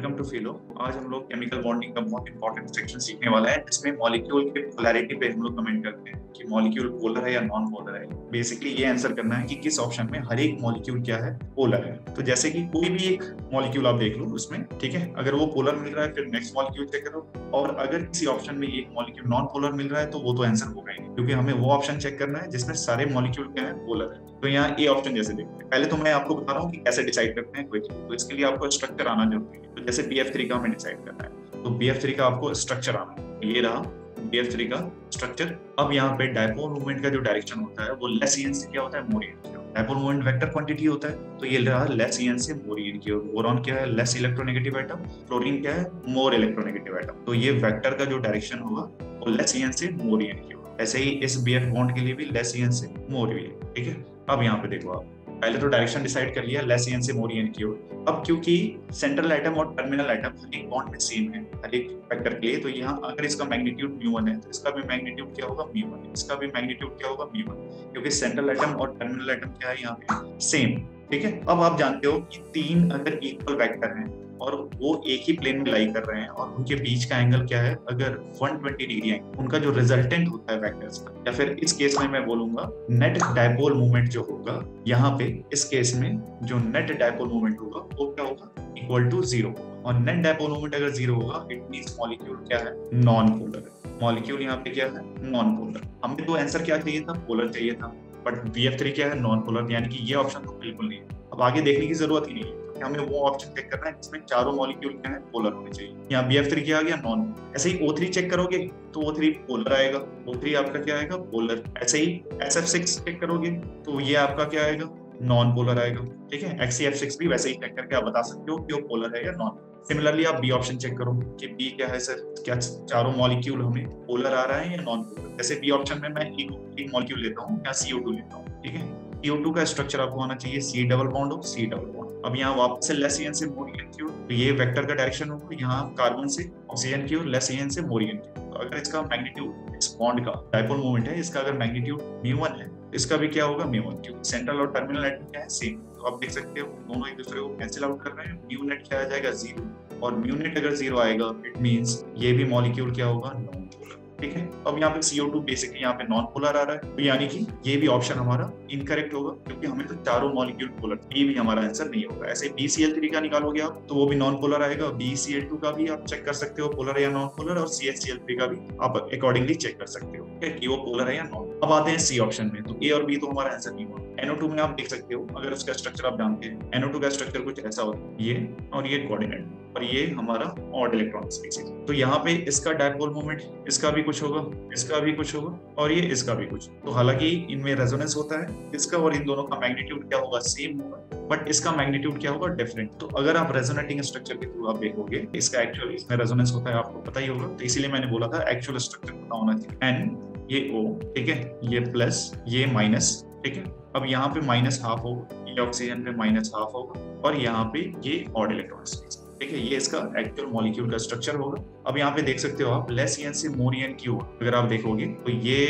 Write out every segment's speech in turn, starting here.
Welcome to फिलो। आज हम लोग केमिकल बॉन्डिंग का बहुत इंपॉर्टेंट सेक्शन सीखने वाला है, जिसमें मॉलिक्यूल के पोलैरिटी पे हम लोग कमेंट करते हैं कि मॉलिक्यूल पोलर है या नॉन पोलर है। बेसिकली ये आंसर करना है कि किस ऑप्शन में हर एक मॉलिक्यूल क्या है, पोलर है। तो जैसे कि कोई भी एक मॉलिक्यूल आप देख लो उसमें, ठीक है, अगर वो पोलर मिल रहा है फिर नेक्स्ट मॉलिक्यूल चेक करो, और अगर किसी ऑप्शन में एक मॉलिक्यूल नॉन पोलर मिल रहा है तो वो तो आंसर होगा ही नहीं, क्योंकि हमें वो ऑप्शन चेक करना है जिसमें सारे मॉलिक्यूल क्या है, पोलर है। तो यहाँ ए ऑप्शन जैसे देखते हैं, पहले तो मैं आपको बता रहा हूँ कि कैसे डिसाइड करते हैं क्विकली। तो इसके लिए आपको स्ट्रक्चर आना जरूरी है। तो जैसे BF3 का हमें डिसाइड करना है, तो BF3 का आपको स्ट्रक्चर आना है। ये रहा BF3 का स्ट्रक्चर। अब यहाँ पे डायपोल मूवमेंट का जो डायरेक्शन होता है वो लेस EN से क्या होता है, मोर EN की ओर। डायपोल मूवमेंट वेक्टर क्वांटिटी होता है, तो ये रहा लेस EN से मोर EN की ओर। बोरॉन क्या है, लेस इलेक्ट्रोनेगेटिव एटम। फ्लोरीन क्या है, मोर इलेक्ट्रोनेगेटिव एटम। तो ये वेक्टर का जो डायरेक्शन होगा वो लेस EN से मोर EN की ओर। ऐसे ही इस BF बॉन्ड के लिए भी लेस EN से मोर EN, ठीक है। अब यहाँ पे देखो आप, पहले तो डायरेक्शन डिसाइड कर लिया लेस EN से मोर EN की ओर। अब क्योंकि सेंट्रल एटम और टर्मिनल एटम हर एक बॉन्ड में सेम है हर एक वेक्टर के लिए, तो यहाँ अगर इसका मैग्नीट्यूड μ1 है तो इसका भी मैग्नीट्यूड क्या होगा, μ1। इसका भी मैग्नीट्यूड क्या होगा, μ1, क्योंकि सेंट्रल एटम और टर्मिनल एटम क्या है यहाँ पे, सेम, ठीक है। अब आप जानते हो कि तीन अगर इक्वल वेक्टर हैं और वो एक ही प्लेन में लाई कर रहे हैं और उनके बीच का एंगल क्या है, अगर 120 डिग्री है, उनका जो रिजल्टेंट होता है वेक्टर्स का, या फिर इस केस में मैं बोलूंगा नेट डायपोल मूवमेंट जो होगा यहाँ पे, इस केस में जो नेट डायपोल मूवमेंट होगा वो क्या होगा, इक्वल टू 0। और नेट डायपोल मूवमेंट अगर 0 होगा इट मींस मॉलिक्यूल क्या है, नॉन पोलर है। मॉलिक्यूल यहाँ पे क्या है, नॉन पोलर। हमें तो आंसर क्या चाहिए था, पोलर चाहिए था, बट BF3 क्या है, नॉन पोलर, यानी कि ये ऑप्शन तो बिल्कुल नहीं है। अब आगे देखने की जरूरत ही नहीं है, हमें वो ऑप्शन चेक करना है जिसमें चारों मॉलिक्यूल क्या है, पोलर होने चाहिए। यहाँ BF3 क्या आ गया, नॉन। ऐसे ही O3 चेक करोगे तो O3 पोलर आएगा, O3 आपका क्या आएगा, पोलर। ऐसे ही SF6 चेक करोगे तो ये आपका क्या आएगा, नॉन पोलर आएगा, ठीक है। XCF6 भी वैसे ही चेक करके आप बता सकते हो कि वो पोलर है या नॉन। सिमिलरली आप B ऑप्शन चेक करो कि B क्या है सर, क्या चारों मॉलिक्यूल हमें पोलर आ रहा है या नॉन पोलर। जैसे B ऑप्शन में मैं एक मॉलिक्यूल लेता हूँ या CO2 लेता हूँ, ठीक है। CO2 का स्ट्रक्चर आपको आना चाहिए C डबल बॉन्ड हो, C डबल बॉन्ड। अब यहाँ वापस से लेस EN से मोर EN की ओर, तो ये वेक्टर का डायरेक्शन होगा, यहाँ कार्बन से ऑक्सीजन की ओर, लेस EN से मोर EN की ओर। तो अगर इसका मैग्नीट्यूड, इस बॉन्ड का डायपोल मोमेंट है, इसका अगर मैग्नीट्यूड μ1 है, इसका भी क्या होगा, μ1, क्योंकि सेंट्रल और टर्मिनल एटम क्या है, सेम। तो आप देख सकते हो दोनों एक दूसरे को कैंसिल आउट कर रहे हैं। म्यू नेट क्या आ जाएगा, 0, और म्यू नेट अगर 0 आएगा इट मींस ये भी मॉलिक्यूल क्या होगा, नॉन पोलर, ठीक है। अब यहाँ पे CO2 बेसिकली यहाँ पे नॉन पोलर आ रहा है, तो यानी कि ये भी ऑप्शन हमारा इनकरेक्ट होगा, क्योंकि हमें तो चारों मॉलिक्यूल पोलर, ये भी हमारा आंसर नहीं होगा। ऐसे BCl3 का निकालोगे आप तो वो भी नॉन पोलर आएगा। BCl2 का भी आप चेक कर सकते हो पोलर है या नॉन पोलर, और CHCl3 का भी आप अकॉर्डिंगली चेक कर सकते हो कि वो पोलर है या नॉन। अब आते हैं C ऑप्शन में, तो A और B तो हमारा आंसर नहीं होगा। NO2 में आप देख सकते हो, अगर उसका स्ट्रक्चर आप जानते हैं, NO2 का स्ट्रक्चर कुछ ऐसा होता है, ये और ये कोऑर्डिनेट, और ये हमारा ऑड इलेक्ट्रॉन स्पीसीज। तो यहाँ पे इसका डायपोल मोमेंट, इसका भी कुछ होगा, इसका भी कुछ होगा, और ये इसका भी कुछ। तो हालांकि इनमें रेजोनेंस होता है, इसका और इन दोनों का मैग्नीट्यूड क्या होगा, सेम होगा, बट इसका मैग्नीट्यूड क्या होगा, डिफरेंट। तो अगर आप रेजोनेटिंग स्ट्रक्चर के थ्रू आप देखोगे, इसका एक्चुअल इसमें रेजोनेंस होता है, आपको पता ही होगा। तो इसीलिए मैंने बोला था एक्चुअल स्ट्रक्चर पता होना चाहिए। N, ये O, ठीक है, ये प्लस, ये माइनस, ठीक है। अब यहाँ पे -½ होगा, ये ऑक्सीजन पे -½ होगा, और यहाँ पे ये ऑड इलेक्ट्रॉन स्पीसीज, ठीक है। ये इसका एक्चुअल मॉलिक्यूल का स्ट्रक्चर होगा। अब यहाँ पे देख सकते हो आप लेस EN से मोर EN की ओर अगर आप देखोगे तो ये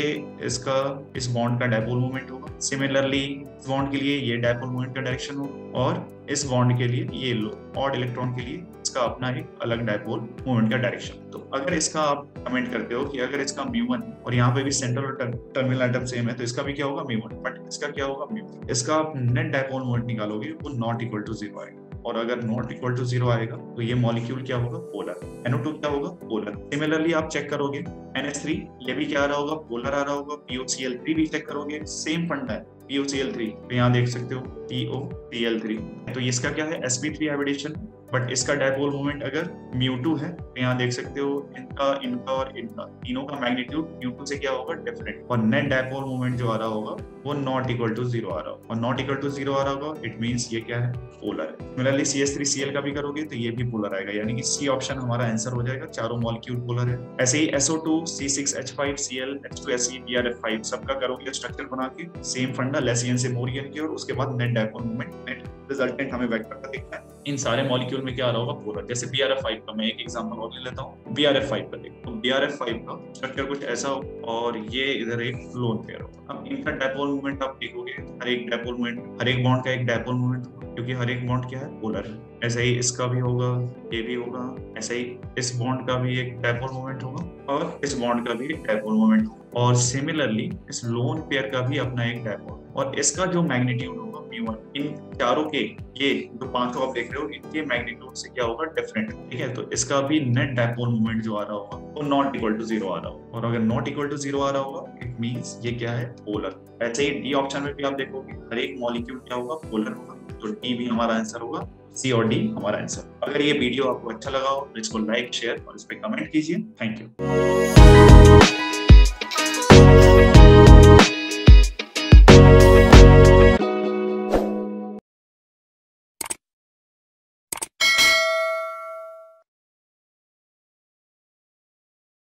इसका इस बॉन्ड का डायपोल मोमेंट होगा। सिमिलरली इस बॉन्ड के लिए ये डायपोल मोमेंट का डायरेक्शन होगा, और इस बॉन्ड के लिए ये लो ऑड इलेक्ट्रॉन के लिए इसका अपना एक अलग डायपोल मोमेंट का डायरेक्शन। तो अगर इसका आप कमेंट करते हो कि अगर इसका μ1 और यहाँ पे भी सेंट्रल और टर्मिनल एटम सेम है तो इसका भी क्या होगा, μ1, बट इसका क्या होगा, μ, इसका आप नेट डायपोल मोमेंट निकालोगे वो नॉट इक्वल टू 0 आएगा, और अगर नॉट इक्वल टू 0 आएगा तो ये मॉलिक्यूल क्या होगा, पोलर। NO2 क्या होगा, पोलर। सिमिलरली आप चेक करोगे NH3, ये भी क्या आ रहा होगा, पोलर आ रहा होगा। POCl3 भी चेक करोगे, सेम फंडा है, POCl3, तो यहाँ देख सकते हो POCl3, तो इसका क्या है, sp3 एविडेशन, बट इसका डायपोल मोमेंट अगर μ2 है तो यहाँ देख सकते हो इनका और इनका तीनों का मैग्नीट्यूड μ2 से क्या होगा, डिफरेंट, और नेट डायपोल मोमेंट जो आ रहा होगा वो नॉट इक्वल टू 0 आ रहा होगा, और नॉट इक्वल टू 0 आ रहा होगा इट मींस ये क्या है, पोलर है। सिमिलरली CH3Cl का भी करोगे तो ये भी पोलर आएगा, यानी कि C ऑप्शन हमारा आंसर हो जाएगा, चारों मॉलिक्यूल पोलर है। ऐसे ही SO2, C6H5Cl, H2SE, BRF5 सबका करोगे स्ट्रक्चर बना के, सेम फंडा, लेस EN से मोर EN की, और उसके बाद net dipole moment, net resultant हमें वेक्टर का देखना है। इन सारे मॉलिक्यूल में क्या आ रहा होगा, पोलर। जैसे BRF5 का मैं एक एग्जांपल और ले लेता हूँ, BRF5 का देखो, तो BRF5 का स्ट्रक्चर कुछ ऐसा हो, और ये इधर एक लोन पेयर होगा। अब इनका डायपोल मोमेंट आप देखोगे, हर एक डायपोल मोमेंट, हर एक बॉन्ड का एक डायपोल मोमेंट होगा, क्योंकि हर एक बॉन्ड क्या है, पोलर है। ऐसा ही इसका भी होगा, ये भी होगा, ऐसा ही इस बॉन्ड का भी एक डायपोल मोमेंट होगा और इस बॉन्ड का भी एक डायपोल मोमेंट होगा। और सिमिलरली इस लोन पेयर का भी अपना एक डायपोल, और इसका जो मैग्नीट्यूड होगा μ1, इन चारों के, ये जो पांचों आप देख रहे हो, इनके मैग्नीट्यूड से क्या होगा, डिफरेंट। ठीक है, तो इसका भी नेट डायपोल मोमेंट जो आ रहा होगा वो नॉट इक्वल टू 0 आ रहा होगा, और अगर नॉट इक्वल टू 0 आ रहा होगा इट मींस ये क्या है, पोलर। ऐसे ही डी ऑप्शन में भी आप देखोगे हर एक मॉलिक्यूल क्या होगा, पोलर होगा, तो डी भी हमारा आंसर होगा, सी और डी हमारा आंसर। अगर ये वीडियो आपको अच्छा लगा हो तो इसको लाइक, शेयर और इस पे कमेंट कीजिए। Thank you.